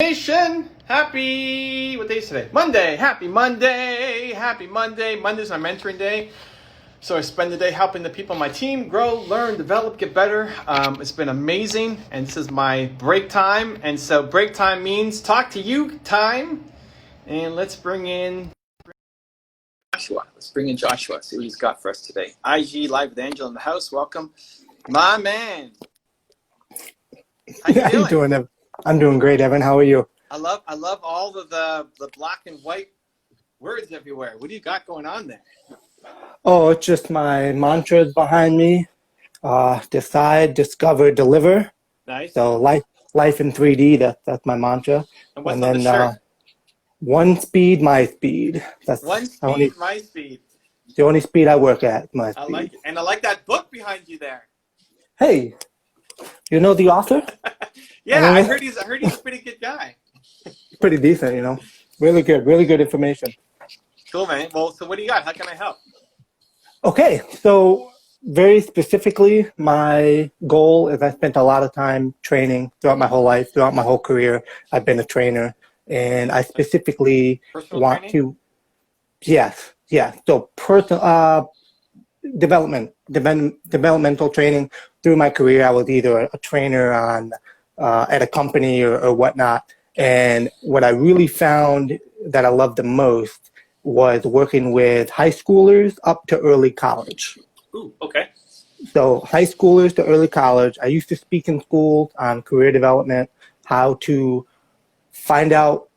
Nation, happy, what day is today? Monday, happy Monday, happy Monday. Monday's my mentoring day. So I spend the day helping the people on my team grow, learn, develop, get better. It's been amazing. And this is my break time. And so break time means talk to you time. And let's bring in Joshua. See what he's got for us today. IG Live with Angel in the house. Welcome. My man. How you doing? I'm doing great, Evan. How are you? I love all of the black and white words everywhere. What do you got going on there? Oh, it's just my mantras behind me. Decide, discover, deliver. Nice. So life in 3D, that's my mantra. And what's on the shirt? One speed, my speed. That's one speed, my speed. The only speed I work at, my speed. I like it. And I like that book behind you there. Hey, you know the author? Yeah, I heard he's a pretty good guy. Pretty decent, Really good information. Cool, man. Well, so what do you got? How can I help? Okay, so very specifically, my goal is I spent a lot of time training throughout my whole life, throughout my whole career. I've been a trainer, and I specifically want to, yes. So developmental training through my career. I was either a trainer at a company or whatnot. And what I really found that I loved the most was working with high schoolers up to early college. Ooh, okay. So high schoolers to early college. I used to speak in schools on career development, how to find out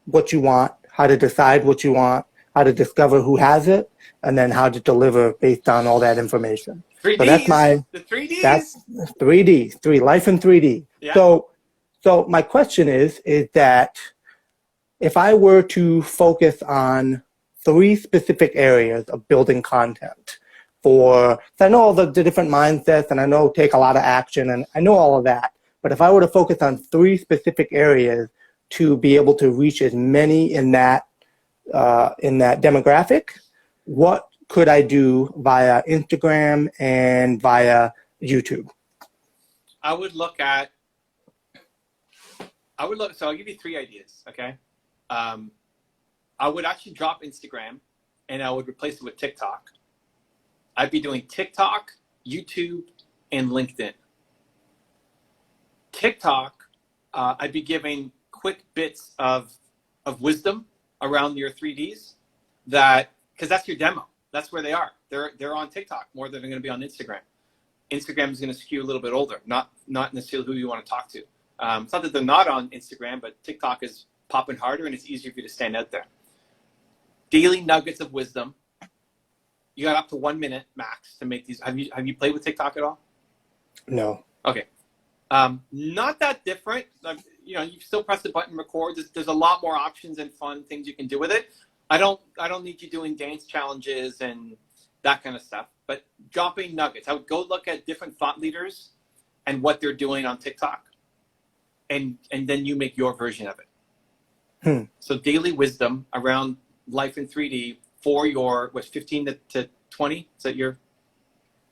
what you want, how to decide what you want, how to discover who has it, and then how to deliver based on all that information. 3Ds, so that's the 3Ds. That's 3D, life in 3D. Yeah. So my question is that if I were to focus on 3 specific areas of building content so I know all the different mindsets and I know take a lot of action and I know all of that, but if I were to focus on 3 specific areas to be able to reach as many in that demographic, what could I do via Instagram and via YouTube? So I'll give you 3 ideas, okay? I would actually drop Instagram and I would replace it with TikTok. I'd be doing TikTok, YouTube, and LinkedIn. TikTok, I'd be giving quick bits of wisdom around your 3Ds because that's your demo. That's where they are. They're on TikTok more than they're going to be on Instagram. Instagram is going to skew a little bit older, not necessarily who you want to talk to. It's not that they're not on Instagram, but TikTok is popping harder and it's easier for you to stand out there. Daily nuggets of wisdom. You got up to 1 minute max to make these. Have you played with TikTok at all? No. Okay. Not that different. You still press the button, record. There's a lot more options and fun things you can do with it. I don't need you doing dance challenges and that kind of stuff. But dropping nuggets. I would go look at different thought leaders and what they're doing on TikTok. And then you make your version of it. So daily wisdom around life in 3D for your 15 to 20. Is that your?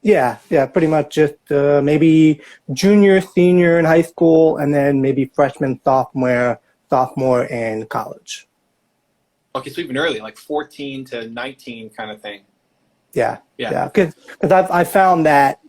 Yeah, pretty much just maybe junior, senior in high school, and then maybe freshman, sophomore in college. Okay, so even early, like 14 to 19 kind of thing. Yeah. Because I found that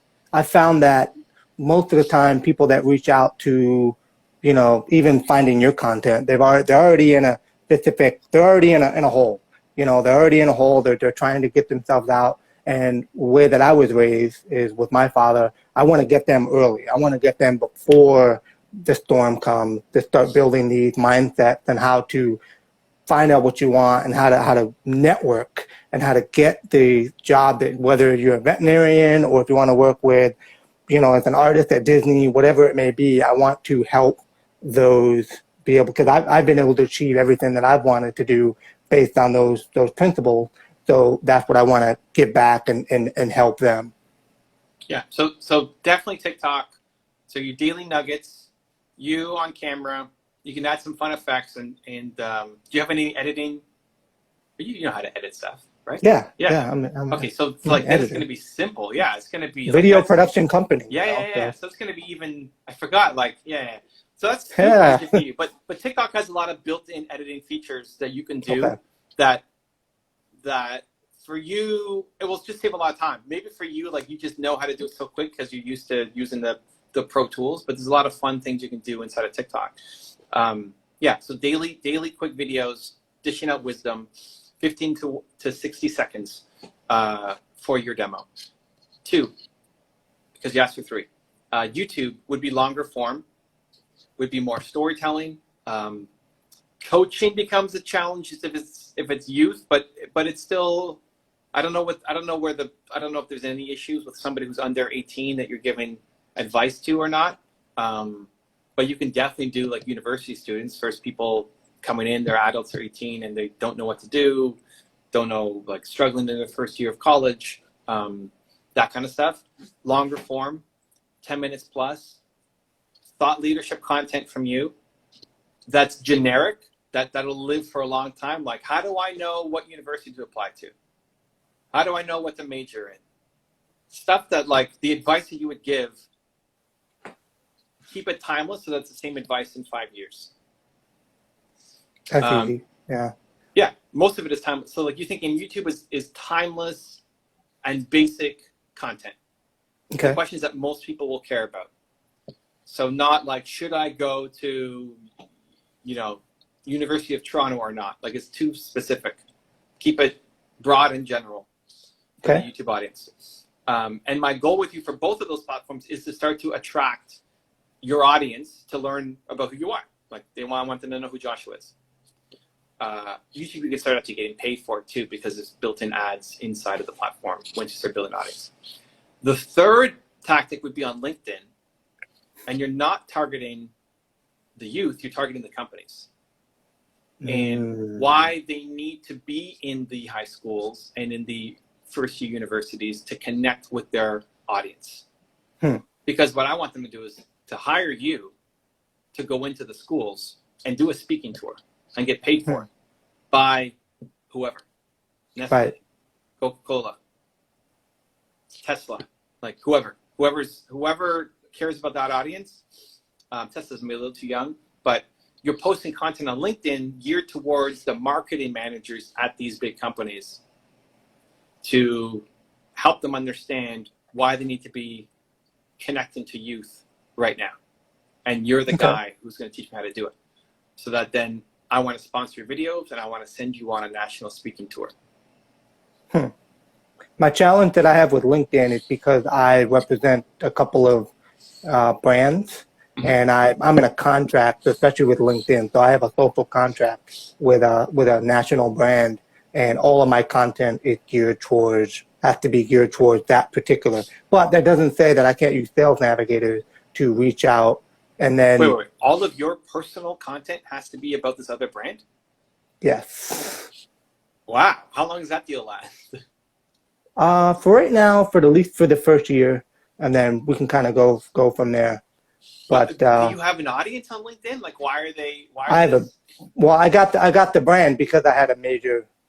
most of the time people that reach out to, even finding your content, they're already in a specific, they're already in a hole. They're already in a hole. They're trying to get themselves out. And the way that I was raised is with my father, I want to get them early. I want to get them before the storm comes to start building these mindsets and how to find out what you want and how to network and how to get the job that whether you're a veterinarian or if you want to work with, as an artist at Disney, whatever it may be, I want to help those be able, because I've been able to achieve everything that I've wanted to do based on those principles. So that's what I want to give back and help them. Yeah. So definitely TikTok. So your daily nuggets, you on camera, you can add some fun effects and do you have any editing? You know how to edit stuff, right? Yeah. I'm okay. So like it's going to be simple. Yeah. It's going to be video production company. Yeah. So it's going to be even, I forgot, So that's super Yeah. easy for you. But TikTok has a lot of built-in editing features that you can do Okay. that for you, it will just save a lot of time. Maybe for you, like you just know how to do it so quick because you're used to using the pro tools, but there's a lot of fun things you can do inside of TikTok. Yeah, so daily quick videos, dishing out wisdom, 15 to 60 seconds for your demo. 2, because you asked for 3. YouTube would be longer form, would be more storytelling. Coaching becomes a challenge if it's youth, but it's still, I don't know if there's any issues with somebody who's under 18 that you're giving advice to or not. But you can definitely do like university students, first people coming in, they're adults or 18 and they don't know what to do, don't know, like struggling in their first year of college, that kind of stuff. Longer form, 10 minutes plus, thought leadership content from you that's generic, that'll live for a long time. Like, how do I know what university to apply to? How do I know what to major in? Stuff that, like, the advice that you would give, keep it timeless so that's the same advice in 5 years. That's easy. Yeah. Yeah, most of it is timeless. So, like, you're thinking YouTube is timeless and basic content. Okay. The questions that most people will care about. So not like, should I go to, University of Toronto or not? Like, it's too specific. Keep it broad and general for the YouTube audience. And my goal with you for both of those platforms is to start to attract your audience to learn about who you are. Like, they want them to know who Joshua is. YouTube, you can start actually getting paid for it too, because there's built-in ads inside of the platform once you start building an audience. The third tactic would be on LinkedIn, and you're not targeting the youth, you're targeting the companies. And why they need to be in the high schools and in the first year universities to connect with their audience. Because what I want them to do is to hire you to go into the schools and do a speaking tour and get paid for it by whoever. Nestle, Right. Coca-Cola, Tesla, like whoever cares about that audience. Tesla's maybe a little too young, but you're posting content on LinkedIn geared towards the marketing managers at these big companies to help them understand why they need to be connecting to youth right now. And you're the guy who's going to teach them how to do it. So that then I want to sponsor your videos and I want to send you on a national speaking tour. My challenge that I have with LinkedIn is because I represent a couple of brands, and I'm in a contract, especially with LinkedIn. So I have a social contract with a national brand, and all of my content is has to be geared towards that particular. But that doesn't say that I can't use Sales Navigator to reach out and then. Wait. All of your personal content has to be about this other brand? Yes. Wow. How long does that deal last? For right now, for the first year, and then we can kind of go from there. But do you have an audience on LinkedIn? Like, I got the brand because I had a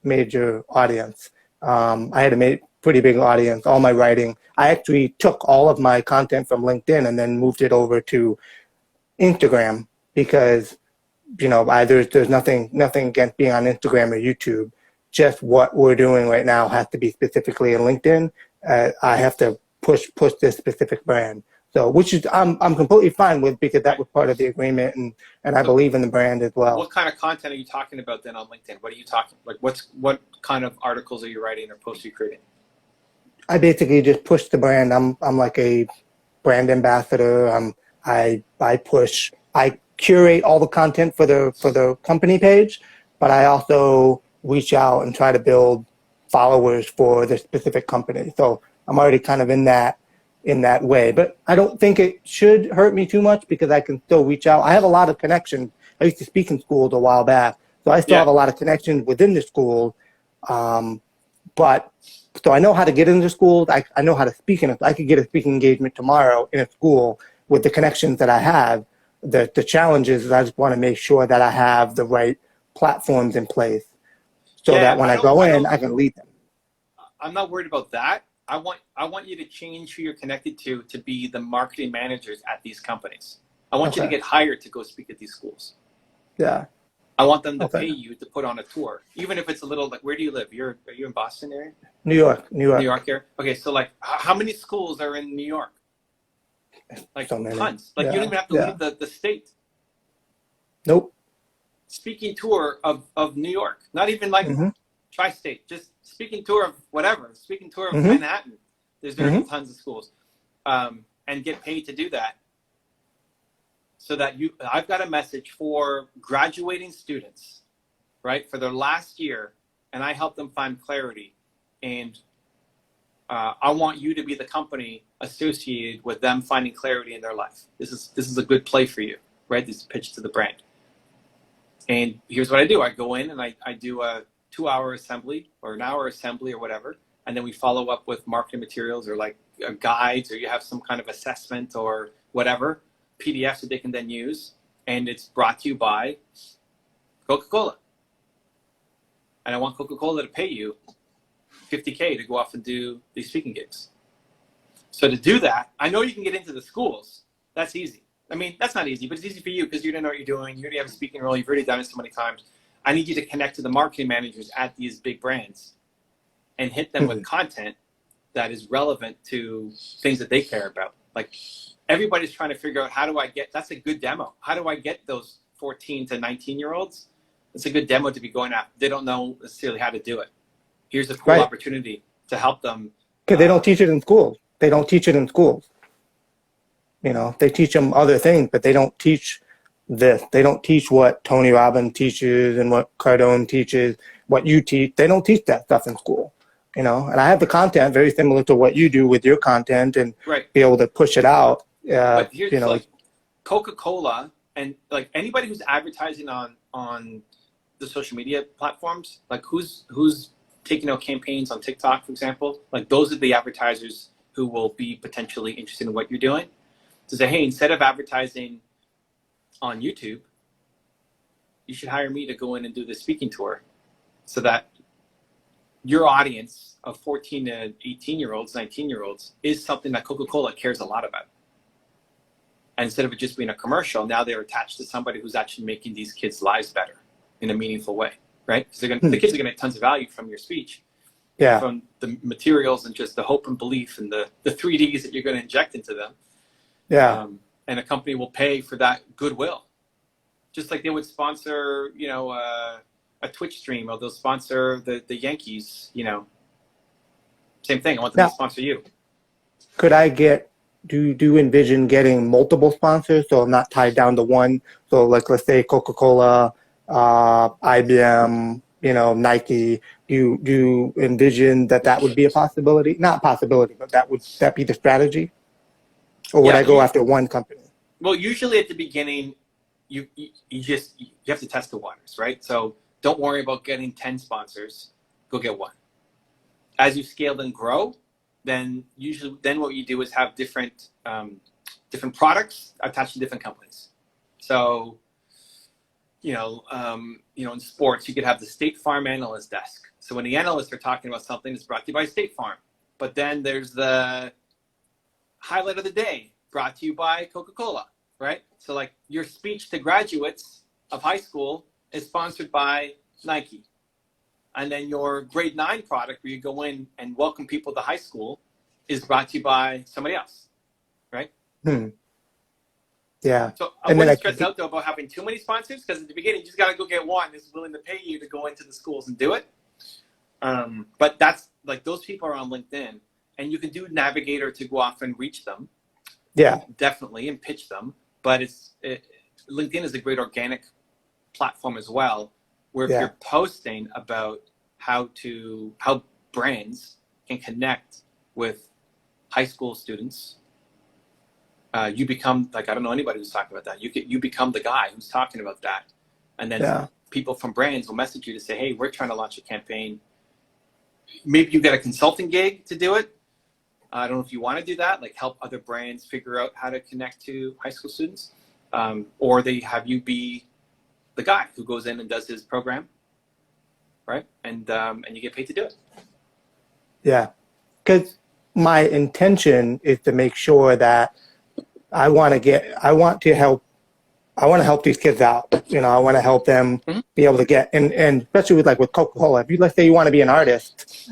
major audience. I had a pretty big audience. All my writing, I actually took all of my content from LinkedIn and then moved it over to Instagram because there's nothing against being on Instagram or YouTube. Just what we're doing right now has to be specifically in LinkedIn. I have to push this specific brand. So, which is I'm completely fine with because that was part of the agreement, and I believe in the brand as well. What kind of content are you talking about then on LinkedIn? What are you talking like? What kind of articles are you writing or posts are you creating? I basically just push the brand. I'm like a brand ambassador. I curate all the content for the company page, but I also reach out and try to build followers for the specific company. So I'm already kind of in that way, but I don't think it should hurt me too much because I can still reach out. I have a lot of connections. I used to speak in schools a while back, so I still have a lot of connections within the school. But so I know how to get into schools. I know how to speak I could get a speaking engagement tomorrow in a school with the connections that I have. The challenge is I just want to make sure that I have the right platforms in place so that when I go in, I can lead them. I'm not worried about that. I want you to change who you're connected to be the marketing managers at these companies. I want you to Okay. get hired to go speak at these schools. Yeah. I want them to Okay. pay you to put on a tour, even if it's a little like, where do you live? Are you in Boston area? New York. New York area. Okay, so like, how many schools are in New York? Like So many. tons. Like Yeah. you don't even have to leave the state. Nope. Speaking tour of New York, not even like tri-state, just speaking tour of whatever, speaking tour of Manhattan. There's tons of schools, and get paid to do that. So that I've got a message for graduating students, right, for their last year, and I help them find clarity. And I want you to be the company associated with them finding clarity in their life. This is a good play for you, right? This is pitch to the brand. And here's what I do. I go in and I do a 2-hour assembly or an hour assembly or whatever. And then we follow up with marketing materials or like guides, or you have some kind of assessment or whatever, PDFs that they can then use. And it's brought to you by Coca-Cola. And I want Coca-Cola to pay you $50K to go off and do these speaking gigs. So to do that, I know you can get into the schools. That's easy. I mean, that's not easy, but it's easy for you because you don't know what you're doing. You already have a speaking role. You've already done it so many times. I need you to connect to the marketing managers at these big brands and hit them with content that is relevant to things that they care about. Like everybody's trying to figure out that's a good demo. How do I get those 14 to 19-year-olds? It's a good demo to be going after. They don't know necessarily how to do it. Here's a cool opportunity to help them. Because they don't teach it in schools. They don't teach it in schools. You know, they teach them other things, but they don't teach this. They don't teach what Tony Robbins teaches and what Cardone teaches, what you teach. They don't teach that stuff in school, you know. And I have the content very similar to what you do with your content and be able to push it out. But here's like Coca-Cola and like anybody who's advertising on the social media platforms, like who's taking out campaigns on TikTok, for example, like those are the advertisers who will be potentially interested in what you're doing. To say, hey, instead of advertising on YouTube, you should hire me to go in and do the speaking tour so that your audience of 14 to 18-year-olds, 19-year-olds is something that Coca-Cola cares a lot about. And instead of it just being a commercial, now they're attached to somebody who's actually making these kids' lives better in a meaningful way, right? Because the kids are going to get tons of value from your speech, from the materials and just the hope and belief and the 3Ds that you're going to inject into them. And a company will pay for that goodwill, just like they would sponsor, you know, a Twitch stream, or they'll sponsor the Yankees. You know, same thing. I want them to sponsor you. Could I do you envision getting multiple sponsors, so I'm not tied down to one? So, like, let's say Coca-Cola, IBM, you know, Nike. Do you envision that would be a possibility? Not a possibility, but would that be the strategy? Or would I go after one company? Well, usually at the beginning, you have to test the waters, right? So don't worry about getting 10 sponsors. Go get one. As you scale and grow, then what you do is have different products attached to different companies. So, in sports, you could have the State Farm analyst desk. So when the analysts are talking about something, it's brought to you by State Farm. But then there's the highlight of the day brought to you by Coca-Cola, right? So like your speech to graduates of high school is sponsored by Nike. And then your grade 9 product where you go in and welcome people to high school is brought to you by somebody else, right? Yeah. So I wouldn't stress out though about having too many sponsors, because at the beginning you just got to go get one that's willing to pay you to go into the schools and do it. But that's like those people are on LinkedIn. And you can do Navigator to go off and reach them. Yeah. Definitely, and pitch them. But LinkedIn is a great organic platform as well, where if you're posting about how brands can connect with high school students, you become like, I don't know anybody who's talking about that. You become the guy who's talking about that. And then people from brands will message you to say, hey, we're trying to launch a campaign. Maybe you get a consulting gig to do it. I don't know if you want to do that, like help other brands figure out how to connect to high school students, or they have you be the guy who goes in and does his program, right? And you get paid to do it. Yeah, because my intention is to make sure that I want to help these kids out. You know, I want to help them be able to get, and especially with Coca-Cola. If you, let's say you want to be an artist,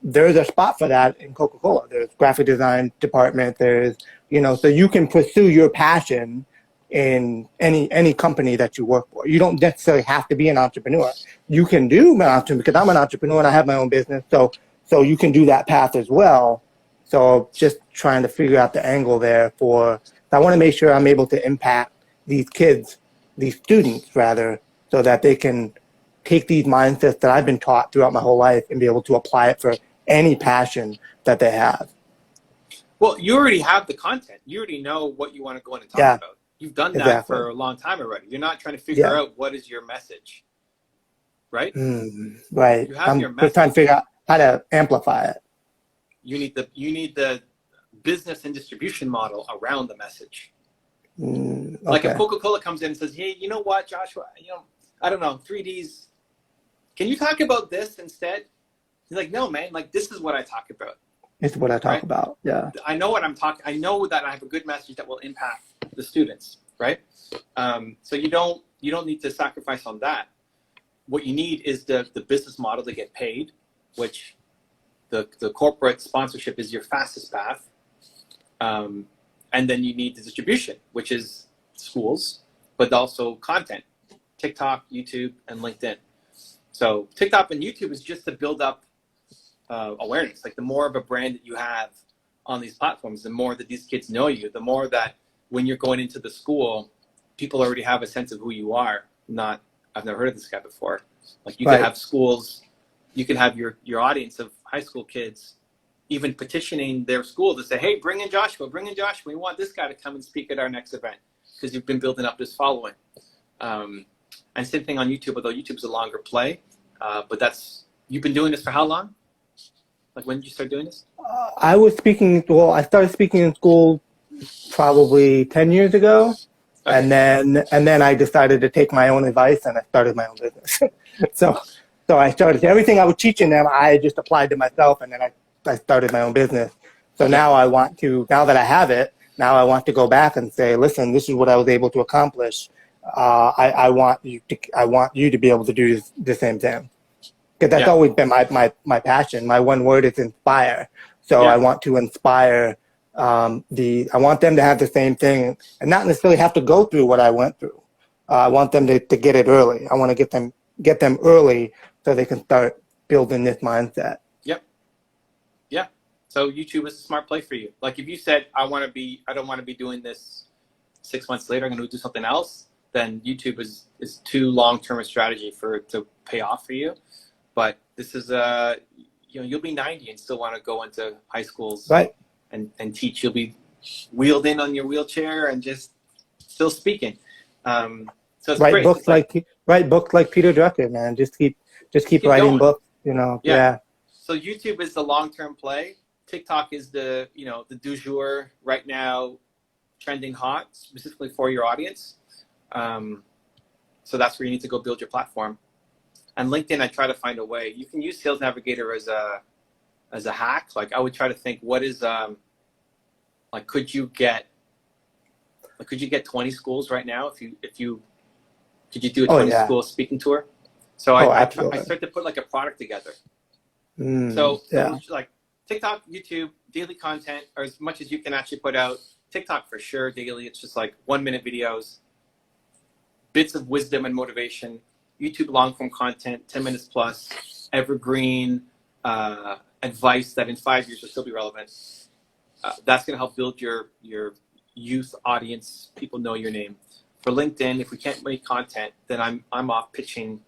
there's a spot for that in Coca-Cola. There's graphic design department. There's, you know, so you can pursue your passion in any company that you work for. You don't necessarily have to be an entrepreneur. You can do an entrepreneur, because I'm an entrepreneur and I have my own business. So you can do that path as well. So just trying to figure out the angle there I want to make sure I'm able to impact these kids, these students rather, so that they can take these mindsets that I've been taught throughout my whole life and be able to apply it for any passion that they have. Well, you already have the content. You already know what you want to go in and talk about. You've done that for a long time already. You're not trying to figure out what is your message, right? Right. You have your just message. trying to figure out how to amplify it. You need the business and distribution model around the message. Okay. Like if Coca-Cola comes in and says, "Hey, you know what, Joshua? You know, I don't know, 3Ds. Can you talk about this instead?" He's like, "No, man. Like this is what I talk about. It's what I talk about. Yeah. I know what I'm talking. I know that I have a good message that will impact the students, right? So you don't need to sacrifice on that. What you need is the business model to get paid, which the corporate sponsorship is your fastest path. And then you need the distribution, which is schools, but also content, TikTok, YouTube, and LinkedIn. So TikTok and YouTube is just to build up awareness. Like the more of a brand that you have on these platforms, the more that these kids know you, the more that when you're going into the school, people already have a sense of who you are. I've never heard of this guy before. Like you can have schools, you can have your audience of high school kids even petitioning their school to say, "Hey, bring in Joshua. We want this guy to come and speak at our next event," because you've been building up this following. And same thing on YouTube, although YouTube's a longer play. But you've been doing this for how long? Like when did you start doing this? I started speaking in school probably 10 years ago. Okay. And then I decided to take my own advice and I started my own business. So I started everything I was teaching them, I just applied to myself, and then I started my own business. So now now that I have it, now I want to go back and say, listen, this is what I was able to accomplish. I want you to be able to do the same thing. Because that's always been my passion. My one word is inspire. So I want to inspire I want them to have the same thing and not necessarily have to go through what I went through. I want them to get it early. I want to get them early so they can start building this mindset. Yep. Yeah. So YouTube is a smart play for you. Like if you said, I don't want to be doing this 6 months later, I'm going to do something else, then YouTube is too long-term a strategy for it to pay off for you. But this is you'll be 90 and still want to go into high schools and teach. You'll be wheeled in on your wheelchair and just still speaking. So it's great. Write books like Peter Drucker, man. Just keep writing going. Books, you know. Yeah. So YouTube is the long-term play. TikTok is the du jour right now, trending hot, specifically for your audience. So that's where you need to go build your platform. And LinkedIn, I try to find a way. You can use Sales Navigator as a hack. Like I would try to think, what is could you get 20 schools right now if you could you do a 20 school speaking tour? So I start to put like a product together. So like TikTok, YouTube, daily content, or as much as you can actually put out. TikTok for sure, daily. It's just like 1-minute videos, bits of wisdom and motivation. YouTube long form content, 10 minutes plus, evergreen advice that in 5 years will still be relevant. That's going to help build your youth audience. People know your name. For LinkedIn, if we can't make content, then I'm off pitching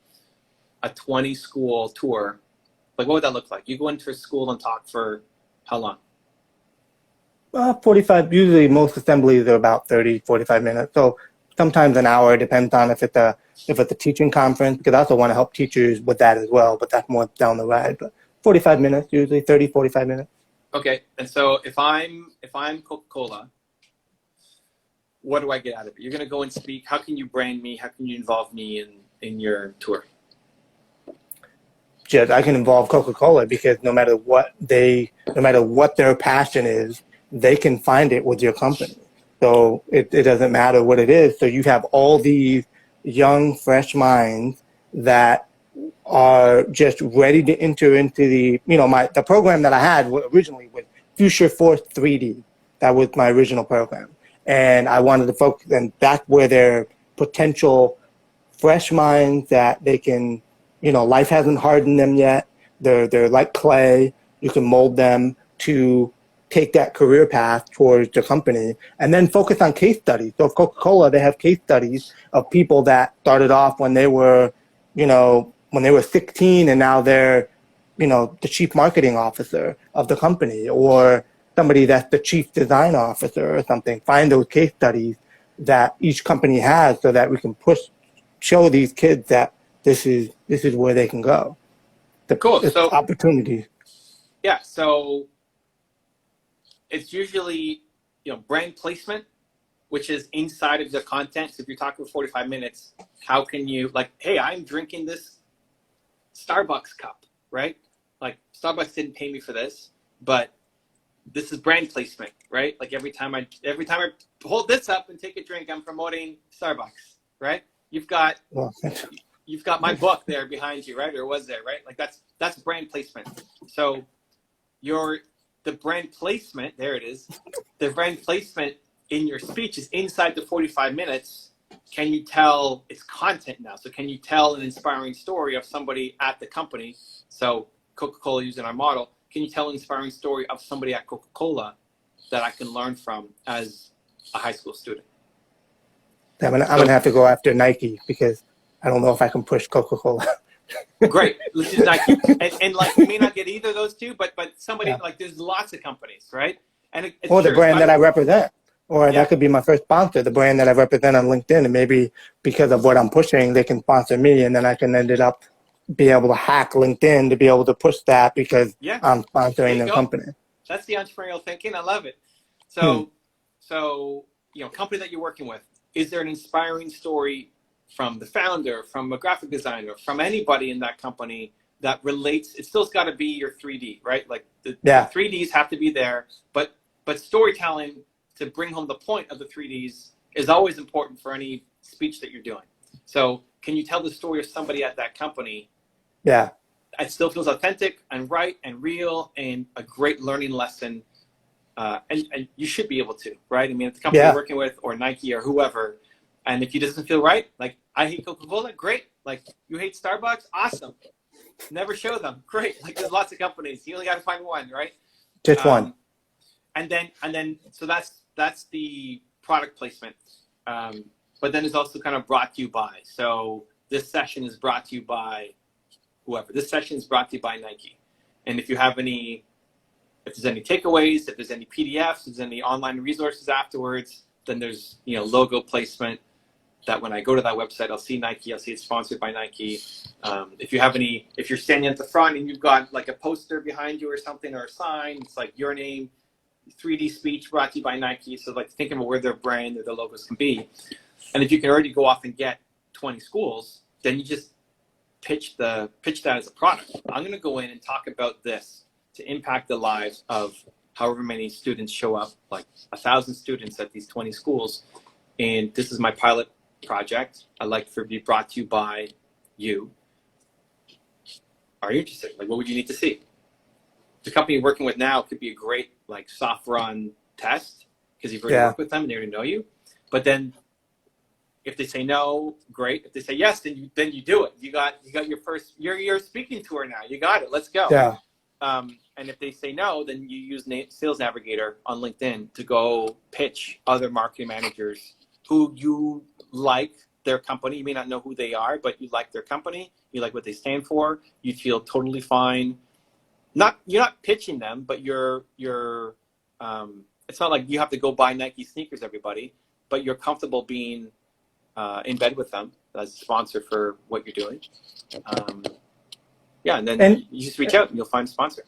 a 20 school tour. Like what would that look like? You go into a school and talk for how long? 45. Usually most assemblies are about 30, 45 minutes. So sometimes an hour, depends on if it's a teaching conference, because I also want to help teachers with that as well, but that's more down the ride. But 45 minutes, usually 30, 45 minutes. Okay. And so if I'm Coca-Cola, what do I get out of it? You're going to go and speak. How can you brand me? How can you involve me in your tour? I can involve Coca-Cola because no matter what their passion is, they can find it with your company. So it doesn't matter what it is. So you have all these young, fresh minds that are just ready to enter into the program that I had originally was Future Force 3D. That was my original program. And I wanted to focus, and that's where their potential fresh minds that they can, life hasn't hardened them yet. They're like clay. You can mold them to take that career path towards the company and then focus on case studies. So Coca-Cola, they have case studies of people that started off when they were, when they were 16 and now they're, the chief marketing officer of the company, or somebody that's the chief design officer or something. Find those case studies that each company has so that we can show these kids that this is where they can go. Cool. So opportunities. Yeah. So it's usually, brand placement, which is inside of the content. So if you're talking for 45 minutes, how can you, like, hey, I'm drinking this Starbucks cup, right? Like, Starbucks didn't pay me for this, but this is brand placement, right? Like every time I hold this up and take a drink, I'm promoting Starbucks, right? You've got my book there behind you, right? Or was there, right? Like that's brand placement. So the brand placement, there it is. The brand placement in your speech is inside the 45 minutes. Can you tell it's content now? So can you tell an inspiring story of somebody at the company? So Coca-Cola using our model. Can you tell an inspiring story of somebody at Coca-Cola that I can learn from as a high school student? I'm gonna have to go after Nike because I don't know if I can push Coca-Cola. Great, let's use Nike. And like we may not get either of those two, but somebody like there's lots of companies, right? And the brand that I represent, or that could be my first sponsor, the brand that I represent on LinkedIn, and maybe because of what I'm pushing, they can sponsor me, and then I can end up be able to hack LinkedIn to be able to push that because I'm sponsoring the company. That's the entrepreneurial thinking. I love it. So, company that you're working with, is there an inspiring story from the founder, from a graphic designer, from anybody in that company that relates? It still's got to be your 3D, right? Like the 3Ds have to be there, but storytelling to bring home the point of the 3Ds is always important for any speech that you're doing. So can you tell the story of somebody at that company? Yeah. It still feels authentic and right and real and a great learning lesson. And you should be able to, right? I mean, if the company you're working with or Nike or whoever, and if it doesn't feel right, like I hate Coca-Cola, great. Like you hate Starbucks, awesome. Never show them, great. Like there's lots of companies. You only got to find one, right? Just one. And then, so that's the product placement. But then it's also kind of brought to you by. So this session is brought to you by whoever. This session is brought to you by Nike. And if there's any takeaways, if there's any PDFs, if there's any online resources afterwards, then there's, logo placement that when I go to that website, I'll see Nike, I'll see it's sponsored by Nike. If you're standing at the front and you've got like a poster behind you or something, or a sign, it's like your name, 3D speech brought to you by Nike. So like think about where their brand or their logos can be. And if you can already go off and get 20 schools, then you just pitch that as a product. I'm going to go in and talk about this to impact the lives of however many students show up, like 1,000 students at these 20 schools. And this is my pilot project. I'd like for it to be brought to you by you. Are you interested? Like, what would you need to see? The company you're working with now could be a great like soft run test because you've already worked with them and they already know you. But then if they say no, great. If they say yes, then you do it. You got your first your speaking tour now. You got it. Let's go. Yeah. And if they say no, then you use Sales Navigator on LinkedIn to go pitch other marketing managers who you like their company. You may not know who they are, but you like their company. You like what they stand for. You feel totally fine. You're not pitching them, but you're it's not like you have to go buy Nike sneakers, everybody, but you're comfortable being in bed with them as a sponsor for what you're doing. And then you just reach out and you'll find a sponsor.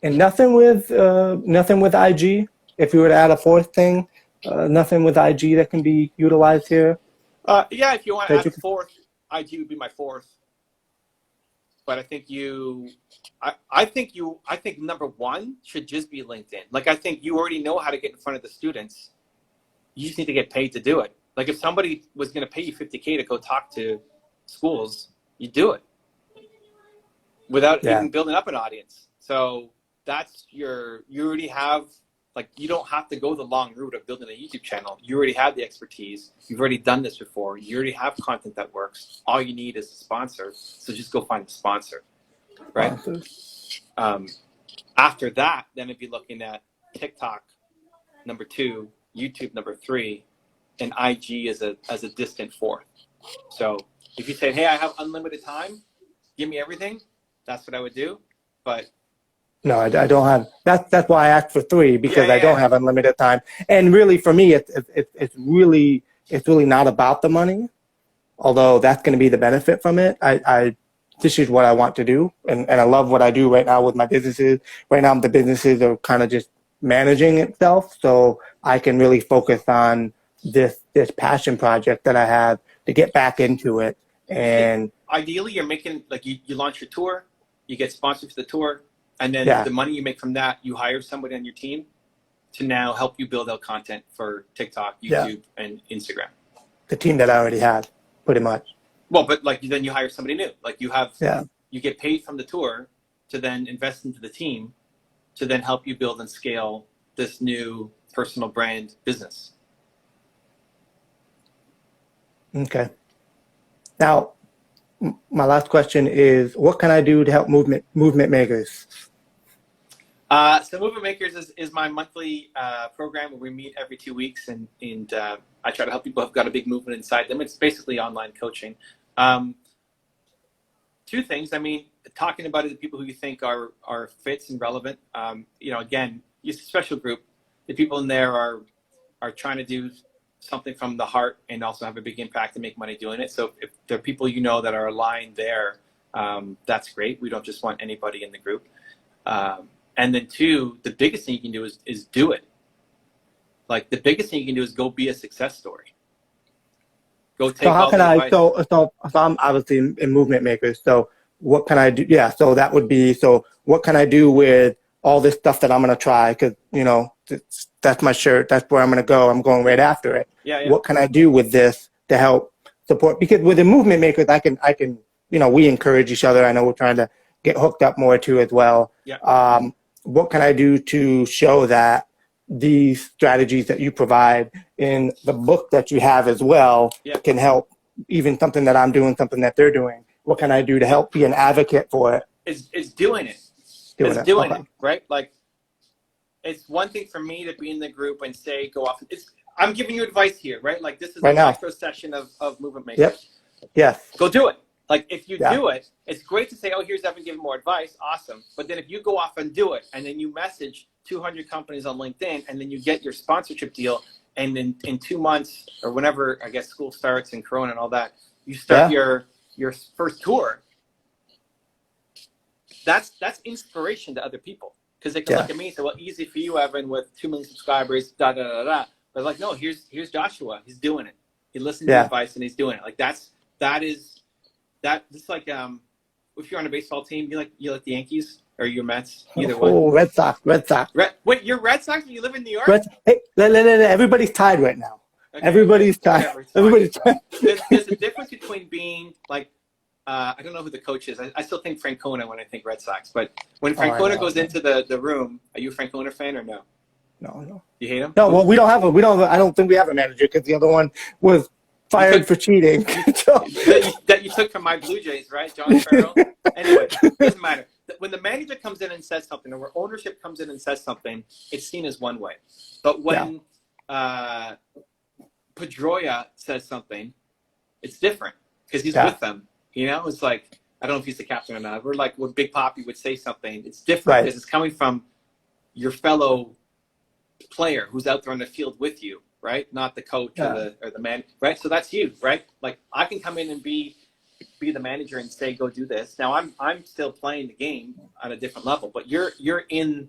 And nothing with IG. If you were to add a fourth thing, nothing with IG that can be utilized here. If you want to add a fourth, IG would be my fourth. But I think I think number one should just be LinkedIn. Like I think you already know how to get in front of the students. You just need to get paid to do it. Like if somebody was going to pay you $50K to go talk to schools, you do it without even building up an audience. So that's you already have, like, you don't have to go the long route of building a YouTube channel. You already have the expertise. You've already done this before. You already have content that works. All you need is a sponsor. So just go find a sponsor, right? After that, then it'd be looking at TikTok, number 2, YouTube, number 3, and IG as a distant 4th. So if you say, hey, I have unlimited time, give me everything, that's what I would do. But no, I don't have. That's why I asked for 3, because I don't have unlimited time. And really, for me, it's really not about the money, although that's going to be the benefit from it. This is what I want to do, and I love what I do right now with my businesses. Right now, the businesses are kind of just managing itself, so I can really focus on this passion project that I have to get back into it. And ideally, you're making, like, you launch your tour, you get sponsored for the tour, and then the money you make from that, you hire somebody on your team to now help you build out content for TikTok, YouTube, and Instagram. The team that I already had, pretty much. Well, but like then you hire somebody new. Like you have, you get paid from the tour to then invest into the team to then help you build and scale this new personal brand business. Okay. Now, my last question is, what can I do to help movement makers? So Movement Makers is my monthly program where we meet every 2 weeks, and I try to help people who've got a big movement inside them. It's basically online coaching. 2 things. I mean, talking about it to people who you think are fits and relevant. Again, it's a special group. The people in there are trying to do something from the heart and also have a big impact and make money doing it. So if there are people that are aligned there, that's great. We don't just want anybody in the group. And then 2, the biggest thing you can do is do it. Like the biggest thing you can do is go be a success story. Go take. So how can I? So I'm obviously in Movement Makers. So what can I do? Yeah. So that would be. So what can I do with all this stuff that I'm gonna try? Because that's my shirt. That's where I'm gonna go. I'm going right after it. Yeah. What can I do with this to help support? Because with the Movement Makers, I can. We encourage each other. I know we're trying to get hooked up more too as well. Yeah. What can I do to show that these strategies that you provide in the book that you have as well can help, even something that I'm doing, something that they're doing? What can I do to help be an advocate for it? It's doing it. It's doing it, right? Like, it's one thing for me to be in the group and say, go off. I'm giving you advice here, right? Like, this is a micro session of Movement Makers. Yep. Yes. Go do it. Like, if you do it, it's great to say, oh, here's Evan giving more advice. Awesome. But then if you go off and do it, and then you message 200 companies on LinkedIn, and then you get your sponsorship deal, and then in 2 months or whenever, I guess, school starts and Corona and all that, you start your first tour, that's inspiration to other people. Because they can look at me and say, well, easy for you, Evan, with 2 million subscribers, da-da-da-da. But like, no, here's Joshua. He's doing it. He listened to the advice, and he's doing it. Like, it's like if you're on a baseball team, you like the Yankees or your Mets, either one. Oh, Red Sox. Wait, you're Red Sox when you live in New York? Hey, everybody's tied right now. Okay. Everybody's tied. Everybody's tied. There's a difference between being like, I don't know who the coach is. I still think Francona when I think Red Sox. But when Francona goes into the room, are you a Francona fan or no? No. You hate him? No. Well, I don't think we have a manager because the other one was fired for cheating. that you took from my Blue Jays, right? John Farrell? Anyway, doesn't matter. When the manager comes in and says something, or where ownership comes in and says something, it's seen as one way. But when Pedroia says something, it's different because he's with them. It's like, I don't know if he's the captain or not. We're like, when Big Papi would say something, it's different because it's coming from your fellow player who's out there on the field with you. Right, not the coach or the man. Right, so that's you. Right, like I can come in and be the manager and say, go do this. Now I'm still playing the game on a different level, but you're in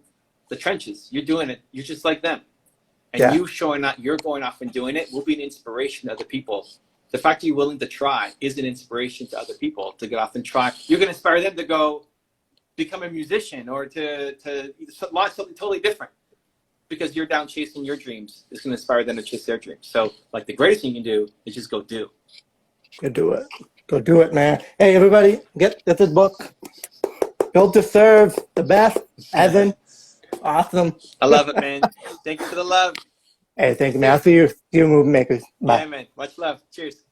the trenches. You're doing it. You're just like them, and you showing up. You're going off and doing it will be an inspiration to other people. The fact that you're willing to try is an inspiration to other people to get off and try. You're going to inspire them to go become a musician or to launch something totally different. because you're down chasing your dreams is going to inspire them to chase their dreams. So like the greatest thing you can do is just go do. Go do it. Go do it, man. Hey, everybody, get this book. Built to Serve, the best. Evan, awesome. I love it, man. Thank you for the love. Hey, thank you, man. I'll see you movie makers. Bye. Yeah, man. Much love. Cheers.